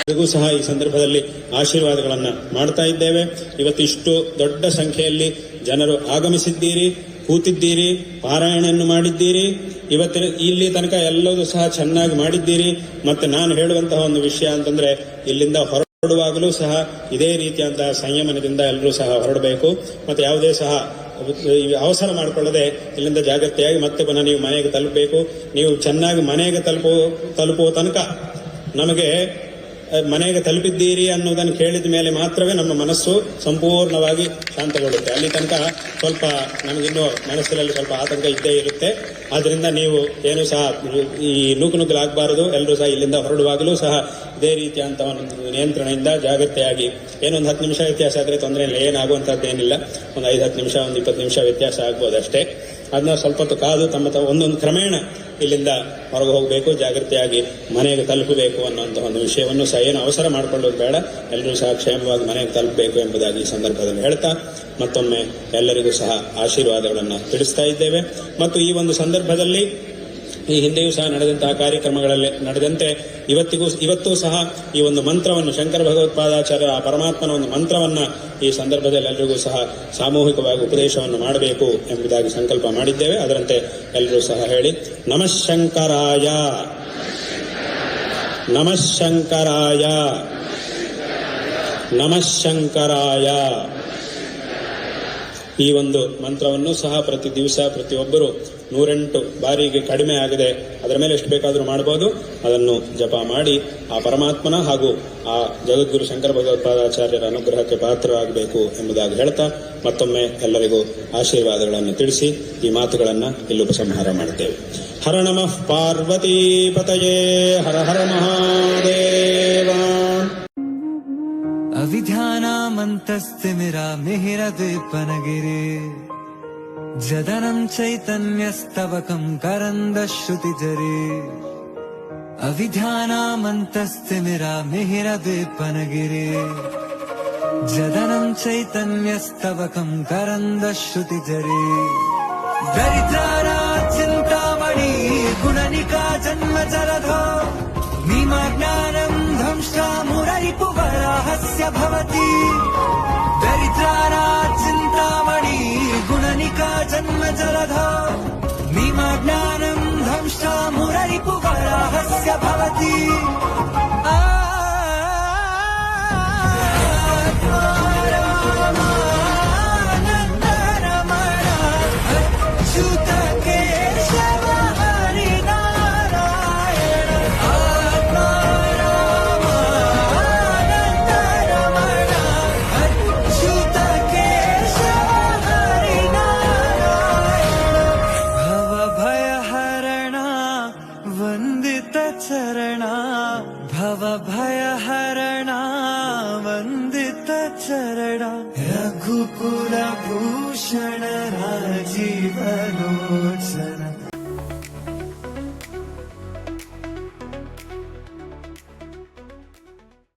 ಸಹ ಈ ಸಂದರ್ಭದಲ್ಲಿ ಆಶೀರ್ವಾದಗಳನ್ನ ಮಾಡ್ತಾ ಇದ್ದೇವೆ. ಇವತ್ತಿಷ್ಟು ದೊಡ್ಡ ಸಂಖ್ಯೆಯಲ್ಲಿ ಜನರು ಆಗಮಿಸಿದ್ದೀರಿ, ಕೂತಿದ್ದೀರಿ, ಪಾರಾಯಣವನ್ನು ಮಾಡಿದ್ದೀರಿ. ಇವತ್ತಿನ ಇಲ್ಲಿ ತನಕ ಎಲ್ಲವೂ ಸಹ ಚೆನ್ನಾಗಿ ಮಾಡಿದ್ದೀರಿ. ಮತ್ತೆ ನಾನು ಹೇಳುವಂತಹ ಒಂದು ವಿಷಯ ಅಂತಂದ್ರೆ, ಇಲ್ಲಿಂದ ಹೊರಡುವಾಗಲೂ ಸಹ ಇದೇ ರೀತಿಯಂತಹ ಸಂಯಮನದಿಂದ ಎಲ್ಲರೂ ಸಹ ಹೊರಡಬೇಕು. ಮತ್ತೆ ಯಾವುದೇ ಸಹ ಅವಸರ ಮಾಡಿಕೊಳ್ಳದೆ ಇಲ್ಲಿಂದ ಜಾಗ್ರತೆಯಾಗಿ ಮತ್ತೆ ಪುನಃ ನೀವು ಮನೆಗೆ ತಲುಪಬೇಕು. ನೀವು ಚೆನ್ನಾಗಿ ಮನೆಗೆ ತಲುಪುವ ತನಕ ನಮಗೆ ಮನೆಗೆ ತಲುಪಿದ್ದೀರಿ ಅನ್ನೋದನ್ನು ಕೇಳಿದ ಮೇಲೆ ಮಾತ್ರವೇ ನಮ್ಮ ಮನಸ್ಸು ಸಂಪೂರ್ಣವಾಗಿ ಶಾಂತಗೊಳ್ಳುತ್ತೆ. ಅಲ್ಲಿ ತನಕ ಸ್ವಲ್ಪ ನಮಗಿನ್ನೂ ಮನಸ್ಸಿನಲ್ಲಿ ಸ್ವಲ್ಪ ಆತಂಕ ಇದ್ದೇ ಇರುತ್ತೆ. ಆದ್ರಿಂದ ನೀವು ಏನು ಸಹ ಈ ನೂಕುನುಗ್ಗಲಾಗಬಾರದು. ಎಲ್ಲರೂ ಸಹ ಇಲ್ಲಿಂದ ಹೊರಡುವಾಗಲೂ ಸಹ ಇದೇ ರೀತಿಯಂತಹ ಒಂದು ನಿಯಂತ್ರಣದಿಂದ ಜಾಗ್ರತೆಯಾಗಿ ಏನೊಂದು 10 ನಿಮಿಷ ವ್ಯತ್ಯಾಸ ಆದರೆ ತೊಂದರೆ ಇಲ್ಲ, ಏನಾಗುವಂಥದ್ದೇನಿಲ್ಲ. ಒಂದು 5-10 ನಿಮಿಷ, ಒಂದು 20 ನಿಮಿಷ ವ್ಯತ್ಯಾಸ ಆಗ್ಬೋದಷ್ಟೇ. ಅದನ್ನ ಸ್ವಲ್ಪ ಹೊತ್ತು ಕಾದು ತಮ್ಮ ಒಂದೊಂದು ಕ್ರಮೇಣ ಇಲ್ಲಿಂದ ಹೊರಗೆ ಹೋಗಬೇಕು, ಜಾಗ್ರತೆಯಾಗಿ ಮನೆಗೆ ತಲುಪಬೇಕು ಅನ್ನುವಂತಹ ಒಂದು ವಿಷಯವನ್ನು ಸಹ ಏನು ಅವಸರ ಮಾಡಿಕೊಳ್ಳೋದು ಬೇಡ. ಎಲ್ಲರೂ ಸಹ ಕ್ಷೇಮವಾಗಿ ಮನೆಗೆ ತಲುಪಬೇಕು ಎಂಬುದಾಗಿ ಈ ಸಂದರ್ಭದಲ್ಲಿ ಹೇಳ್ತಾ ಮತ್ತೊಮ್ಮೆ ಎಲ್ಲರಿಗೂ ಸಹ ಆಶೀರ್ವಾದಗಳನ್ನು ತಿಳಿಸ್ತಾ ಇದ್ದೇವೆ. ಮತ್ತು ಈ ಒಂದು ಸಂದರ್ಭದಲ್ಲಿ ಈ ಹಿಂದೆಯೂ ಸಹ ನಡೆದಂತಹ ಕಾರ್ಯಕ್ರಮಗಳಲ್ಲಿ ನಡೆದಂತೆ ಇವತ್ತೂ ಸಹ ಈ ಒಂದು ಮಂತ್ರವನ್ನು ಶಂಕರ ಭಗವತ್ಪಾದಾಚಾರ್ಯ ಆ ಪರಮಾತ್ಮನ ಒಂದು ಮಂತ್ರವನ್ನ ಈ ಸಂದರ್ಭದಲ್ಲಿ ಎಲ್ಲರಿಗೂ ಸಹ ಸಾಮೂಹಿಕವಾಗಿ ಉಪದೇಶವನ್ನು ಮಾಡಬೇಕು ಎಂಬುದಾಗಿ ಸಂಕಲ್ಪ ಮಾಡಿದ್ದೇವೆ. ಅದರಂತೆ ಎಲ್ಲರೂ ಸಹ ಹೇಳಿ: ನಮಃ ಶಂಕರಾಯ, ನಮಃ ಶಂಕರಾಯ, ನಮಃ ಶಂಕರಾಯ. ಈ ಒಂದು ಮಂತ್ರವನ್ನು ಸಹ ಪ್ರತಿ ದಿವಸ ಪ್ರತಿಯೊಬ್ಬರು 108 ಬಾರಿಗೆ ಕಡಿಮೆ ಆಗದೆ ಅದರ ಮೇಲೆ ಎಷ್ಟು ಬೇಕಾದರೂ ಮಾಡಬಹುದು. ಅದನ್ನು ಜಪ ಮಾಡಿ ಆ ಪರಮಾತ್ಮನ ಹಾಗೂ ಆ ಜಗದ್ಗುರು ಶಂಕರ ಭಗವತ್ಪಾದಾಚಾರ್ಯರ ಅನುಗ್ರಹಕ್ಕೆ ಪಾತ್ರರಾಗಬೇಕು ಎಂಬುದಾಗಿ ಹೇಳ್ತಾ ಮತ್ತೊಮ್ಮೆ ಎಲ್ಲರಿಗೂ ಆಶೀರ್ವಾದಗಳನ್ನು ತಿಳಿಸಿ ಈ ಮಾತುಗಳನ್ನು ಇಲ್ಲಿ ಉಪಸಂಹಾರ ಮಾಡುತ್ತೇವೆ. ಹರ ನಮಃ ಪಾರ್ವತೀ ಪತಯೇ, ಹರ ಹರ ಮಹಾದೇವ. अविध्यानामन्तस्तिमिरामिहिरद्वीपनगिरे जदनं चैतन्यस्तवकं करन्दश्रुतिजरे अविध्यानामन्तस्तिमिरामिहिरद्वीपनगिरे जदनं चैतन्यस्तवकं करन्दश्रुतिजरे दरिद्राराचिन्तामणि गुणनिका जन्मजलधो निमज्ञानं ध्वंसामुररिपुवराहस्य भवति दरिद्राराचिन्तामणि गुणनिका जन्मजलधो निमज्ञानं ध्वंसामुररिपुवराहस्य भवति भवभयहरणा वन्दितचरणा रघुकुलभूषण राजीवलोचन